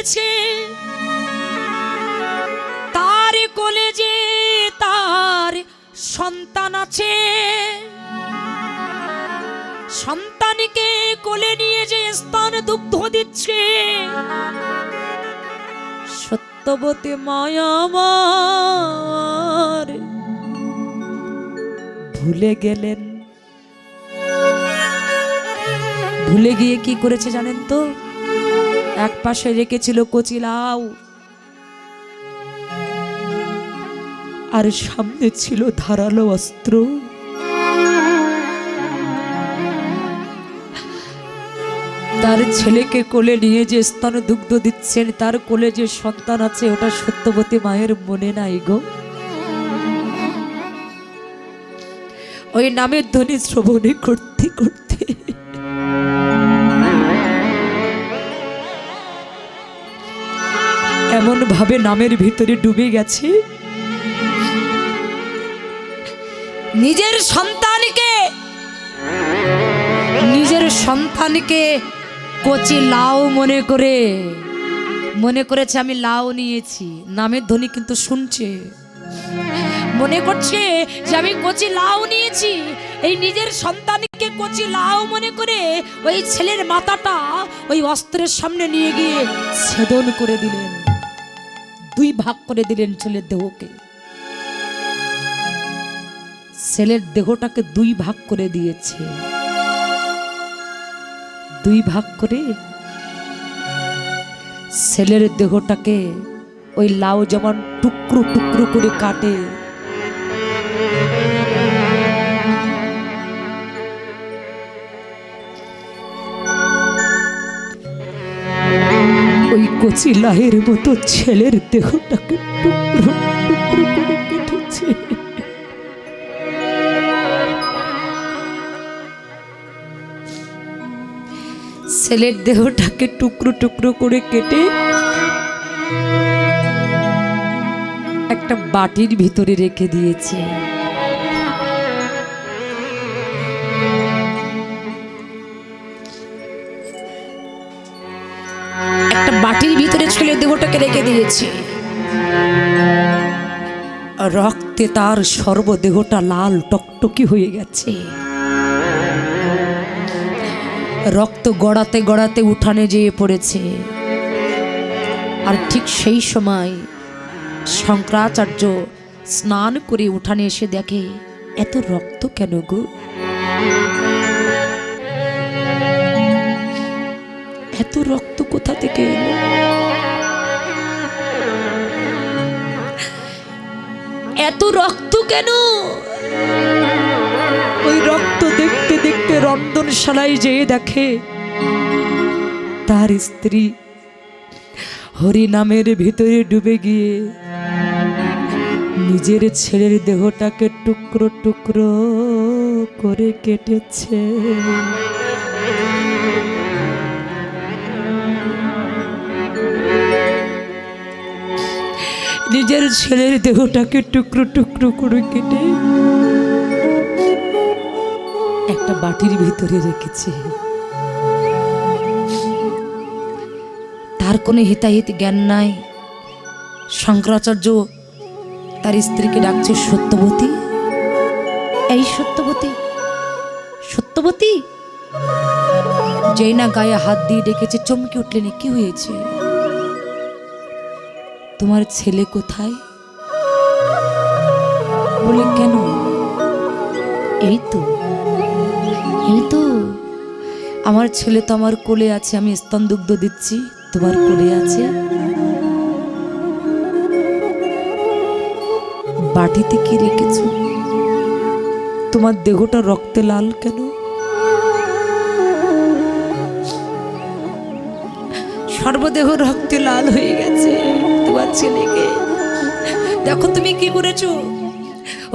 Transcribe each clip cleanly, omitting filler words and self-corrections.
করেছে, তার কোলে যে তার সন্তান আছে, সন্তানকে কোলে নিয়ে যে স্তন দুগ্ধ দিচ্ছে, সত্যবতী মায়া আমার ভুলে গেলেন। ভুলে গিয়ে কি করেছে জানেন তো? এক পাশে রেখেছিল কচি লাউ, আর সামনে ছিল ধারালো অস্ত্র। তার ছেলেকে কোলে নিয়ে যে স্তন দুগ্ধ দিচ্ছেন, তার কোলে যে সন্তান আছে, ওটা সত্যবতী মায়ের মনে নাই গো। ওই নামের ধ্বনি শ্রবণে করতে করতে এমন ভাবে নামের ভিতরে ডুবে গেছে, নিজের সন্তানকে কচি লাউ মনে করেছে আমি লাউ নিয়েছি। নামের ধ্বনি কিন্তু শুনছে, মনে করছে যে আমি কচি লাউ নিয়েছি। এই নিজের সন্তানকে কচি লাউ মনে করে ওই ছেলের মাথাটা ওই অস্ত্রের সামনে নিয়ে গিয়ে ছেদন করে দিলেন, দুই ভাগ করে দিলেন ছেলের দেহকে। ছেলের দেহটাকে দুই ভাগ করে দিয়েছে। দুই ভাগ করে ছেলের দেহটাকে ওই লাউ যেমন টুকরো টুকরো করে কাটে, ওই কচি লাউয়ের মতো ছেলের দেহটাকে টুকরো টুকরো করে কেটেছে। ছেলের দেহটাকে টুকরো টুকরো করে কেটে একটা বাটির ভিতরে রেখে দিয়েছে। একটা বাটির ভিতরে ছেলের দেহটাকে রেখে দিয়েছে। রক্তে তার সর্বদেহটা লাল টকটকি হয়ে গেছে। রক্ত গড়াতে গড়াতে উঠানে যেয়ে পড়েছে। আর ঠিক সেই সময় শঙ্করাচার্য স্নান করে উঠানে এসে দেখে, এত রক্ত কেন গো? এত রক্ত কোথা থেকে এলো? এত রক্ত কেন? ওই রক্ত দেখতে দেখতে রন্ধনশালায় যেয়ে দেখে তার স্ত্রী হরি নামের ভিতরে ডুবে গিয়ে নিজের ছেলের দেহটাকে টুকরো টুকরো করে কেটেছে। নিজের ছেলের দেহটাকে টুকরো টুকরো করে কেটে একটা বাটির ভিতরে রেখেছে। তার কোনো হিতাহিত জ্ঞান নাই। শঙ্করাচার্য তার স্ত্রীকে ডাকছে, সত্যবতী, এই সত্যবতী, সত্যবতী। যেই না গায়ে হাত দিয়ে ডেকেছে, চমকে উঠলেন, কি হয়েছে? তোমার ছেলে কোথায়? বলে কেন? এই তো আমার ছেলে তো আমার কোলে আছে, আমি স্তন দুগ্ধ দিচ্ছি, তোমার কোলে আছে। বাটিতে কি রেখেছ? তোমার দেহটা রক্তে লাল কেন? সর্বদেহ রক্তে লাল হয়ে গেছে তোমার ছেলেকে। দেখো তুমি কি করেছো।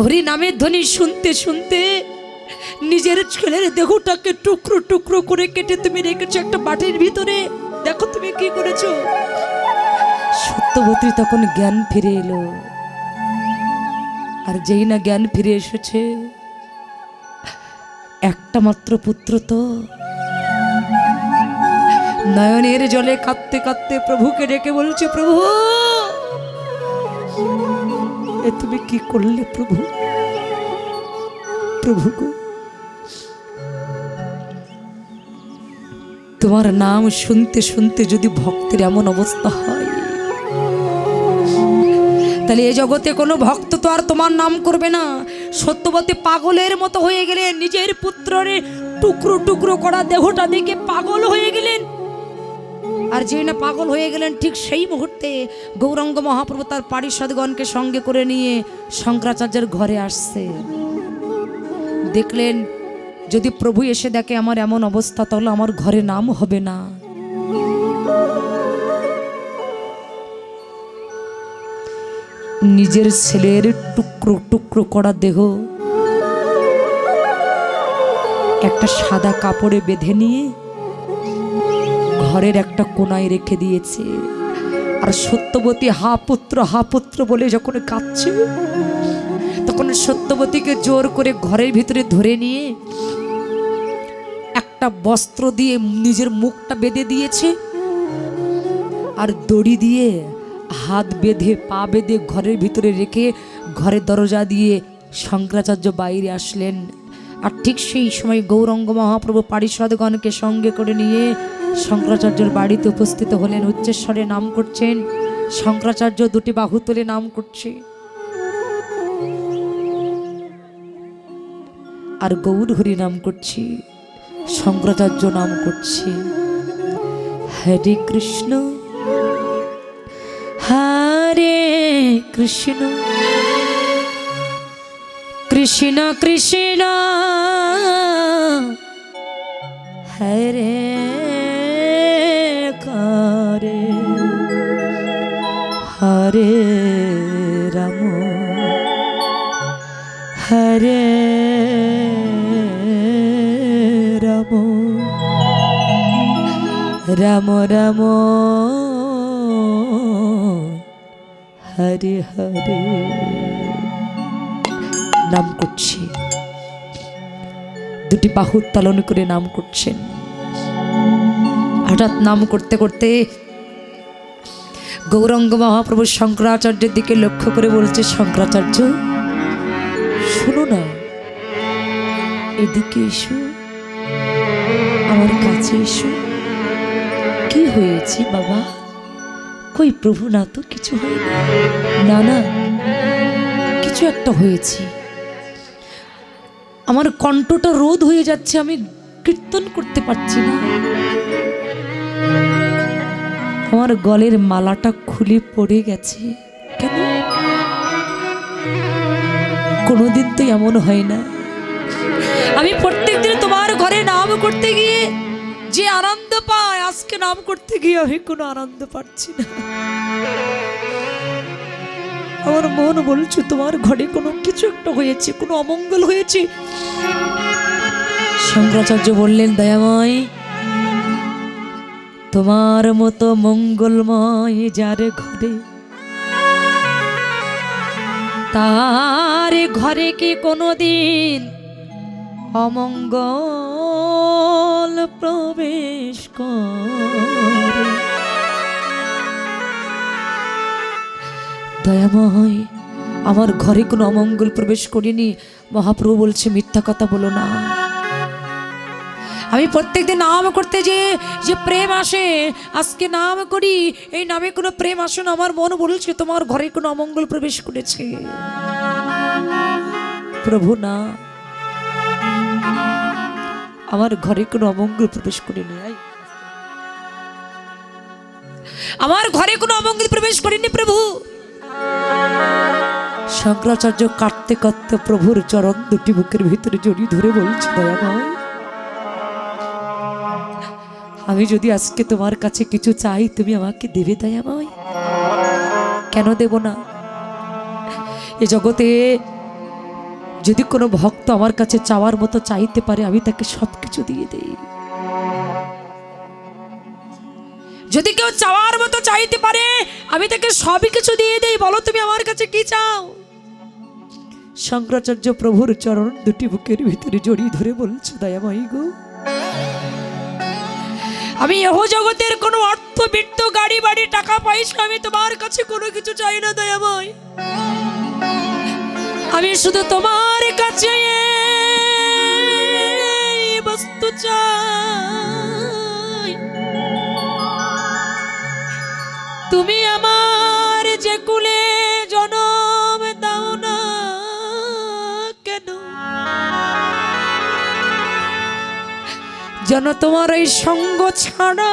হরি নামের ধ্বনি শুনতে শুনতে নিজের ছেলের দেহটাকে টুকরো টুকরো করে কেটে তুমি রেখেছো একটা বাটির ভিতরে। দেখো তুমি কি করেছো। সত্যবতী তখন জ্ঞান ফিরে এলো। আর যেই না জ্ঞান ফিরে এসেছে, একটা মাত্র পুত্র তো, নয়নের জলে কাঁদতে কাঁদতে প্রভুকে ডেকে বলছে, প্রভু এ তুমি কি করলে প্রভু? প্রভু গো, তোমার নাম শুনতে শুনতে যদি ভক্তের এমন অবস্থা হয়, তাহলে এই জগতে কোনো ভক্ত তো আর তোমার নাম করবে না। সত্যবতী পাগলের মতো হয়ে গেলেন, নিজের পুত্রের টুকরো টুকরো করা দেহটা দেখে পাগল হয়ে গেলেন। আর যে না পাগল হয়ে গেলেন, ঠিক সেই মুহূর্তে গৌরাঙ্গ মহাপ্রভু তার পারিষদগণকে সঙ্গে করে নিয়ে শঙ্করাচার্যের ঘরে আসছে। দেখলেন যদি প্রভু এসে দেখে আমার এমন অবস্থা, তাহলে আমার ঘরে নাম হবে না। নিজের ছেলের টুকরো টুকরো করা দেহ একটা সাদা কাপড়ে বেঁধে নিয়ে ঘরের একটা কোনায় রেখে দিয়েছে। আর সত্যবতী হা পুত্র বলে যখন কাঁদছে, তখন সত্যবতীকে জোর করে ঘরের ভিতরে ধরে নিয়ে একটা বস্ত্র দিয়ে নিজের মুখটা বেঁধে দিয়েছে, আর দড়ি দিয়ে হাত বেঁধে পা বেঁধে ঘরের ভিতরে রেখে ঘরের দরজা দিয়ে শঙ্করাচার্য বাইরে আসলেন। আর ঠিক সেই সময় গৌরাঙ্গ মহাপ্রভু পারিষদগণকে সঙ্গে করে নিয়ে শঙ্করাচার্যের বাড়িতে উপস্থিত হলেন। উচ্চস্বরে নাম করছেন। শঙ্করাচার্য দুটি বাহু তুলে নাম করছে, আর গৌর হরি নাম করছি, শঙ্করাচার্য নাম করছে হরে কৃষ্ণ হরে কৃষ্ণ কৃষ্ণ কৃষ্ণ হরে হরে হরে রাম হরে রাম রাম রাম হরে হরে নাম করছি। দুটি বাহু উত্তোলন করে নাম করছেন। হঠাৎ নাম করতে করতে গৌরাঙ্গ মহাপ্রভু শঙ্করাচার্যের দিকে লক্ষ্য করে বলছে, শঙ্করাচার্য শোনো না, এদিকে এসো, আমার কাছে এসো। কি হয়েছে বাবা? কই প্রভু, না তো কিছু হয়নি। না না, কিছু একটা হয়েছে। আমার কণ্ঠটা রোধ হয়ে যাচ্ছে, আমি কীর্তন করতে পারছি না। আমার গলের মালাটা খুলে পড়ে গেছে। কেন? কোনোদিন তো এমন হয় না। আমি প্রত্যেকদিন তোমার ঘরে নাম করতে গিয়ে যে আনন্দ পায়, আজকে নাম করতে গিয়ে আমি কোনো আনন্দ পাচ্ছি না। আমার মন বলছে তোমার ঘরে কোনো কিছু একটা হয়েছে, কোনো অমঙ্গল হয়েছে। শঙ্করাচার্য বললেন, দয়াময়, তোমার মতো মঙ্গলময় যার ঘরে, তার ঘরে কি কোনোদিন অমঙ্গল প্রবেশ করে? দয়াময়, আমার ঘরে কোনো অমঙ্গল প্রবেশ করিনি। মহাপ্রভু বলছে, মিথ্যা কথা বলো না। আমি প্রত্যেকদিন নাম করতে যে প্রেম আসে, আজকে নাম করি, এই নামে কোনো প্রেম আসে না। আমার মন বলছে তোমার ঘরে কোনো অমঙ্গল প্রবেশ করেছে। প্রভু না, আমার ঘরে কোনো অমঙ্গল প্রবেশ করেনি। আমার ঘরে কোনো অমঙ্গল প্রবেশ করেনি প্রভু। শঙ্করাচার্য কাঁদতে কাঁদতে প্রভুর চরণ দুটি বুকের ভিতরে জড়িয়ে ধরে বলছে, দয়াময়, আমি যদি আজকে তোমার কাছে কিছু চাই, তুমি আমাকে দেবে দয়াময়? কেন দেব না? এ জগতে যদি কোনো ভক্ত আমার কাছে চাওয়ার মতো চাইতে পারে, আমি তাকে সবকিছু দিয়ে দেই। যদি কেউ চাওয়ার মতো চাইতে পারে, আমি তাকে সবই কিছু দিয়ে দেই। বলো তুমি আমার কাছে কি চাও? শঙ্করাচার্য প্রভুর চরণ দুটি বুকের ভিতরে জড়িয়ে ধরে বলছে, দয়াময়ী গো, আমি এহ জগতের কোনো অর্থ বৃত্ত গাড়ি বাড়ি টাকা পয়সা আমি তোমার কাছে কোনো কিছু চাই না দয়াময়। আমি শুধু তোমার কাছে বস্তু চাই। তুমি আমার যে কুলে জনম দাও না কেন, যেন তোমার এই সঙ্গ ছাড়া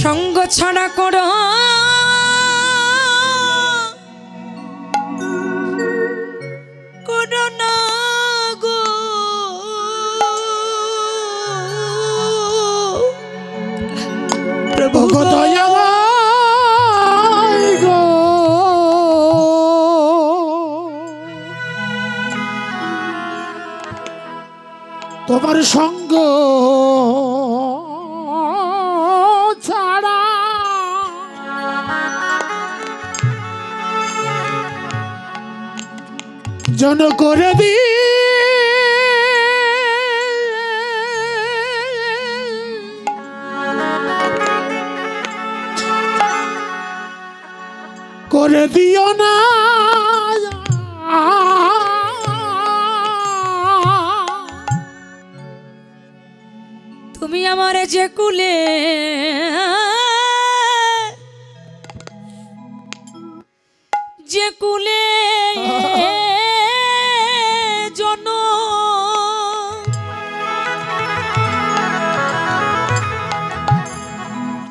সঙ্গ ছাড়া করো না গো। প্রভু দয়াময় গো, তোমার সঙ্গ ছাড়া জন করে দি করে দিও না তুমি আমার যে কুলে যে কুলে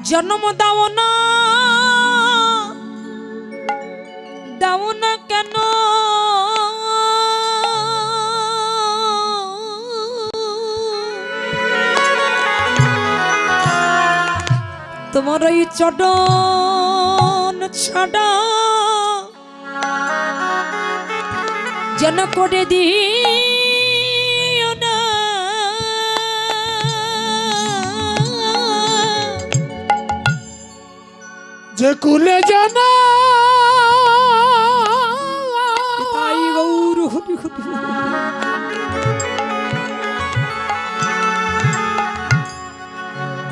জন্ম দাও না কেন, তোমার ওই চরণ ছাড়া যেন করে দিও না। যে কুলে জানা তাই গৌর হরি হরি,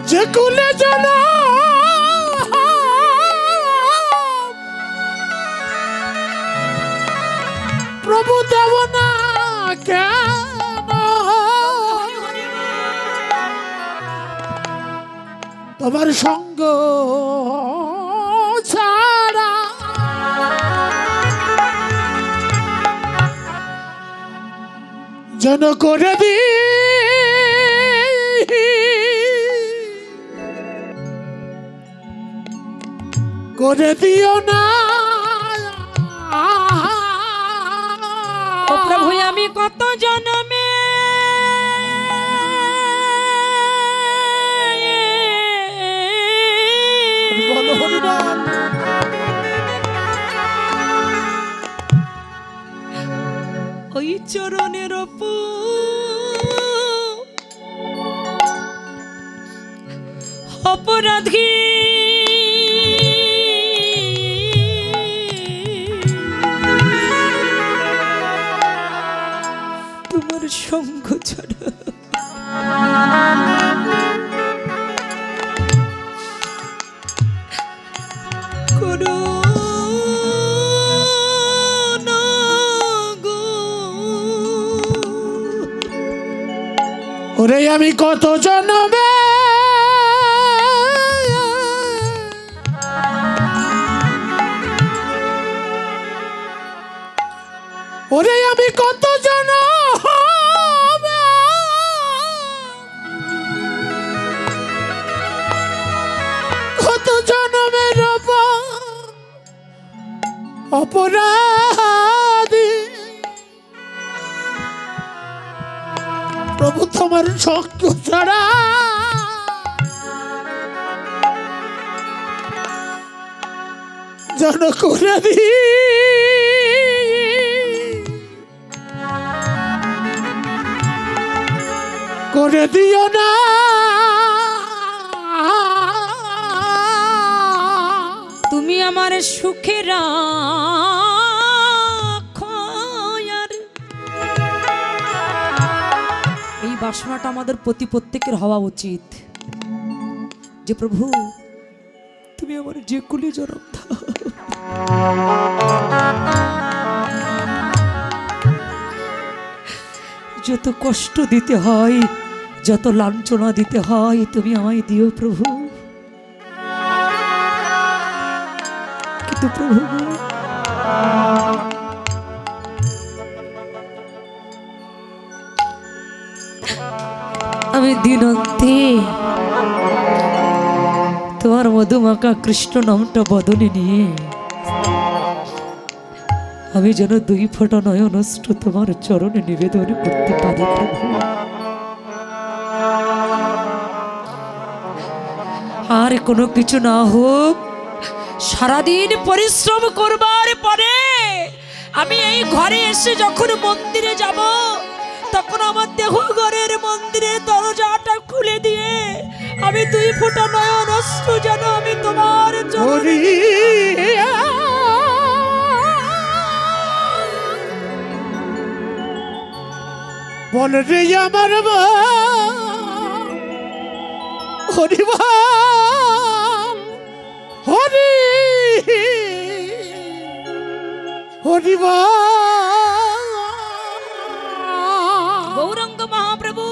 যে কুলে জানা প্রভু দেব না কেন, তোমার সঙ্গ ছাড়া যেন করে দি করে দিও না। ও প্রভু আমি কত জন্মে ওই চরণের অপরাধী তোমার সঙ্গ ছাড়া করো না গো। ওরে আমি কত জন্মে ওরে আমি কত জন্মে কত জন্মের অপরাধী, প্রভু তোমার সঙ্গ ছাড়া যেন করে দি করে দিও না। তুমি আমার সুখে রাখো আর এই বাসনাটা আমাদের প্রত্যেকের হওয়া উচিত যে প্রভু তুমি আমার যে কুলি জনম দাও, যত কষ্ট দিতে হয়, যত লাঞ্ছনা দিতে হয়, তুমি আমায় দিও প্রভু। কিন্তু প্রভু আমি দিনন্তে তোমার মধুমাখা কৃষ্ণ নামটা বদনে নিয়ে আমি যেন 2 ফোঁটা নয়ন অশ্রু তোমার চরণে নিবেদন করতে পারি প্রভু। আর কোনো কিছু না হোক, সারাদিন পরিশ্রম করবার পরে আমি এই ঘরে এসে যখন মন্দিরে যাব, তখন আমার দেহ ঘরের মন্দিরের দরজাটা খুলে দিয়ে আমি 2 ফোঁটা নয়ন অশ্রু যেন আমি তোমার চরণে বল রে আমার হরি হরি হরি গৌরাঙ্গ মহাপ্রভু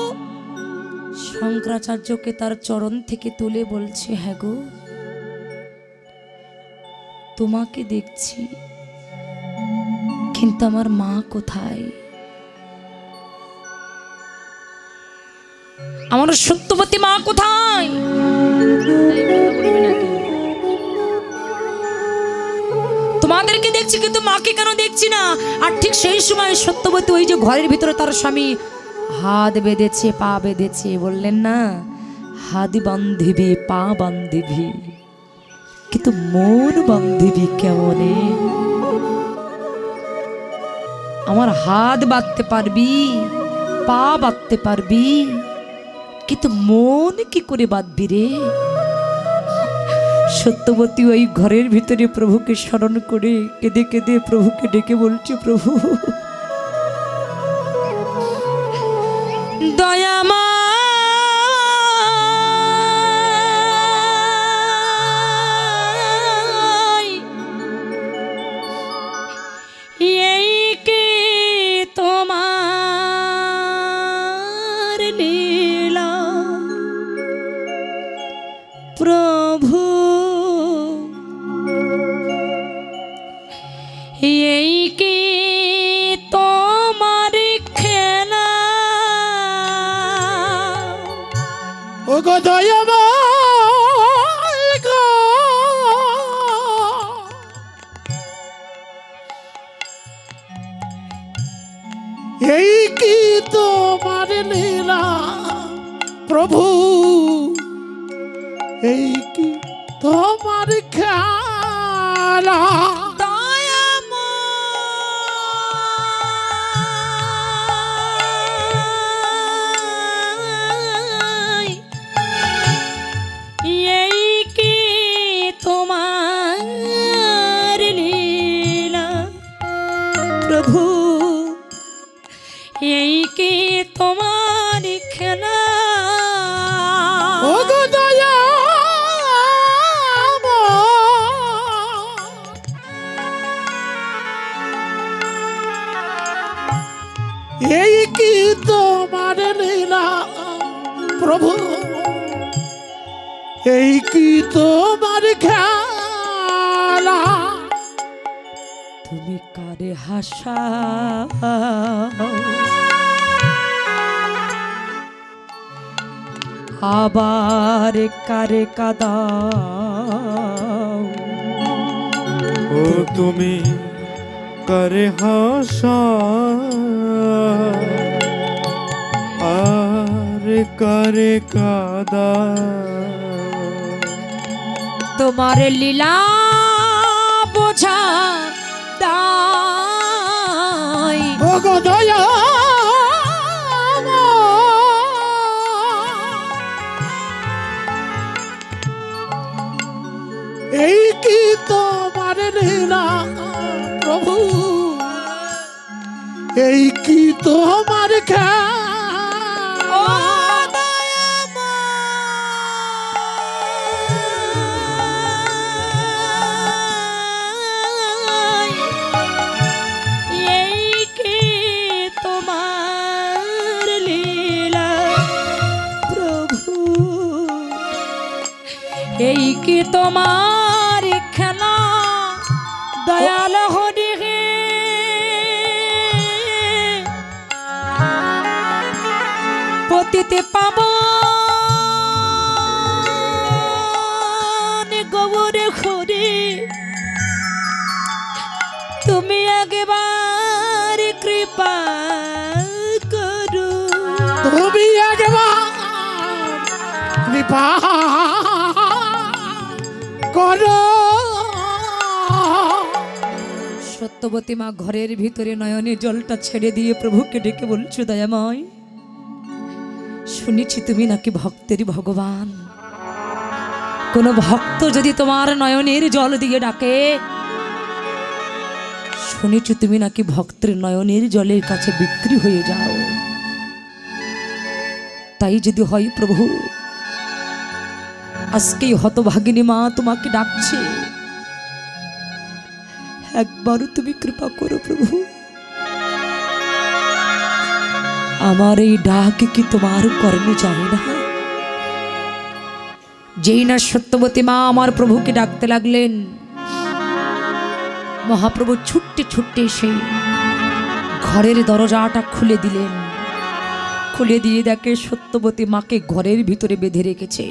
শঙ্করাচার্যকে তার চরণ থেকে তুলে বলছে, হ্যাঁ গো, তোমাকে দেখছি, কিন্তু আমার মা কোথায়? আমার সত্যবতী মা কোথায়? তোমাদেরকে দেখছি কিন্তু মাকে কেন দেখছি না? আর ঠিক সেই সময় সত্যবতী ওই যে ঘরের ভিতরে তার স্বামী হাত বেঁধেছে, পা বেঁধেছে, বললেন না হাত বান্ধিবি পা বান্ধিবি, কিন্তু মন বান্ধিবি কেমনে? আমার হাত বাঁধতে পারবি, পা বাঁধতে পারবি, কিন্তু মন কি করে বাঁধবি রে? সত্যবতী ওই ঘরের ভিতরে প্রভুকে স্মরণ করে কেঁদে কেঁদে প্রভুকে ডেকে বলছে, প্রভু দয়ামা এই কি তোমার লীলা প্রভু, এই কি তোমার খেলা? ও গো দয়াময় গো, এই কি তোমার লীলা প্রভু, এই কি তোমার খেলা? এই কি তোমার লীলা প্রভু, এই কি তোমার খেলা? ও গো এই কি তোমার লীলা প্রভু, এই কি তোমার খেলা? তুমি কারে হাসা আবার কারে কাদাও? ও তুমি করে হাসা আর করে কাদা, তোমার লীলা বোঝা দাই। ও গো দয়া এই কি তোমার লীলা প্রভু, এই কি তোমার ও খেলা। দয়াময়, এই কি তোমার লীলা প্রভু, এই কি তোমার খেলা দয়াল হরি হে। পতিতে পাবন গৌরে হরি, তুমি একবার কৃপা করো। তুমি একবার কৃপা করো। সত্যবতী মা ঘরের ভিতরে নয়নে জলটা ছেড়ে দিয়ে প্রভুকে ডেকে বলছো, দয়াময় শুনেছি তুমি নাকি ভক্তের ভগবান। কোন ভক্ত যদি তোমার নয়নের জল দিয়ে ডাকে, শুনেছি তুমি নাকি ভক্তের নয়নের জলের কাছে বিক্রি হয়ে যাও। তাই যদি হয় প্রভু, আজকে হতভাগিনী মা তোমাকে ডাকছে, একবারও তুমি কৃপা করো প্রভু। আমার এই ডাক কি তোমার কর্মে যায় না? যেই না সত্যবতী মা আমার প্রভুকে ডাকতে লাগলেন, মহাপ্রভু ছুটতে ছুটতে এসে ঘরের দরজাটা খুলে দিলেন। খুলে দিয়ে দেখে সত্যবতী মাকে ঘরের ভিতরে বেঁধে রেখেছে।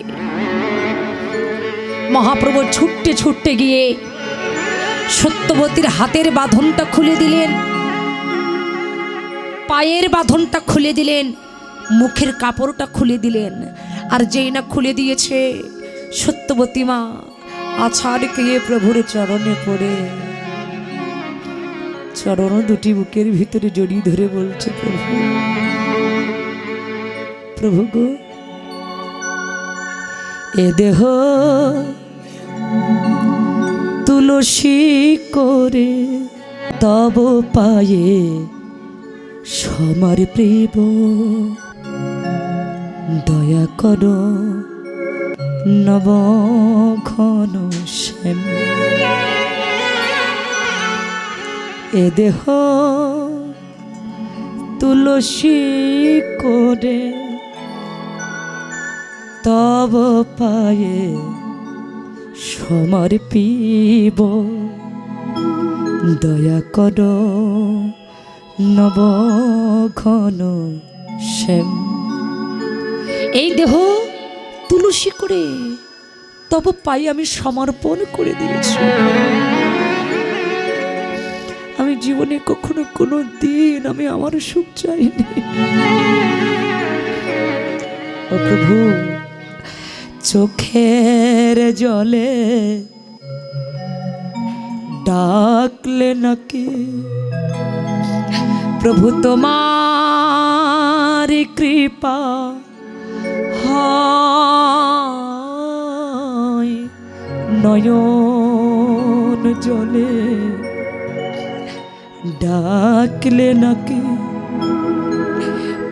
মহাপ্রভু ছুটতে ছুটতে গিয়ে সত্যবতীর হাতের বাঁধনটা খুলে দিলেন, পায়ের বাঁধনটা খুলে দিলেন, মুখের কাপড়টা খুলে দিলেন। আর যেই না খুলে দিয়েছে, সত্যবতী মা আছাড় খেয়ে প্রভুর চরণে পড়ে চরণ দুটি বুকের ভিতরে জড়িয়ে ধরে বলছে, প্রভু প্রভু গো, এ দেহ তুলসী করে তব পায়ে সমার প্রেম, দয়া করো নব ঘন শ্যাম। এ দেহ তুলসী করে তব পায়ে সমর্পিব, দয়া করো নব ঘন শ্যাম। এই দেহ তুলসী করে তব পায়ে আমি সমর্পণ করে দিয়েছি। আমি জীবনে কখনো কোনো দিন আমি আমার সুখ চাইনি। ও প্রভু, চোখের জলে ডাকলে নাকি প্রভু তোমার কৃপা হয়, নয়ন জলে ডাকলে নাকি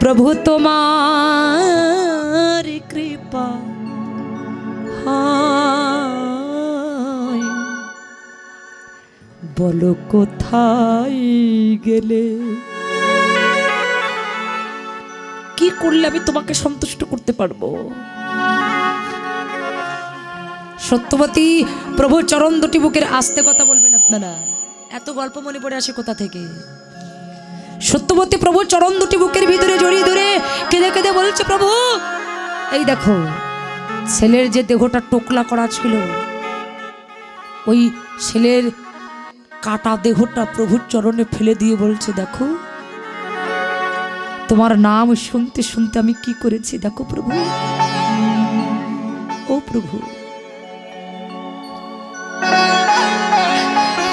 প্রভু তোমার কৃপা হয়। বলো কোথায় গেলে, কি করলে আমি তোমাকে সন্তুষ্ট করতে পারবো? সত্যবতী প্রভু চরণ দুটি বুকের আস্তে কথা বলবেন আপনারা, এত গল্প মনে পড়ে আসে কোথা থেকে? সত্যবতী প্রভু চরণ দুটি বুকের ভিতরে জড়িয়ে ধরে কেঁদে কেঁদে বলছে, প্রভু এই দেখো, ছেলের যে দেহটা টোকলা করা ছিল, ওই ছেলের কাটা দেহটা প্রভুর চরণে ফেলে দিয়ে বলছে, দেখো তোমার নাম শুনতে শুনতে আমি কি করেছি, দেখো প্রভু। ও প্রভু,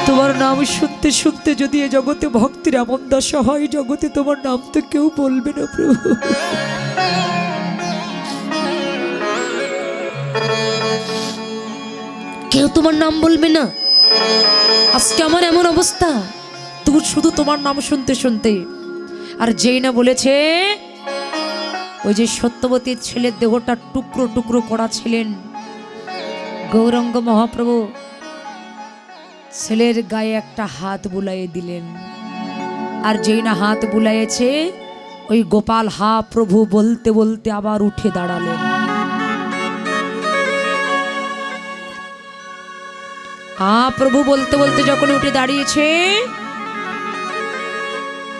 তোমার নাম শুনতে শুনতে যদি এ জগতে ভক্তির এমন দশা হয়, জগতে তোমার নাম তো কেউ বলবে না প্রভু। কেউ তোমার নাম বলবে না। আজকে আমার এমন অবস্থা, তুমি শুধু তোমার নাম শুনতে শুনতে। আর যেই না বলেছে ওই যে সত্যবতীর ছেলের দেহটা টুকরো টুকরো করা ছিলেন, গৌরাঙ্গ মহাপ্রভু ছেলের গায়ে একটা হাত বুলাইয়ে দিলেন। আর যেই না হাত বুলাইয়েছে, ওই গোপাল হা প্রভু বলতে বলতে আবার উঠে দাঁড়ালেন। প্রভু বলতে বলতে যখন উঠে দাঁড়িয়েছে,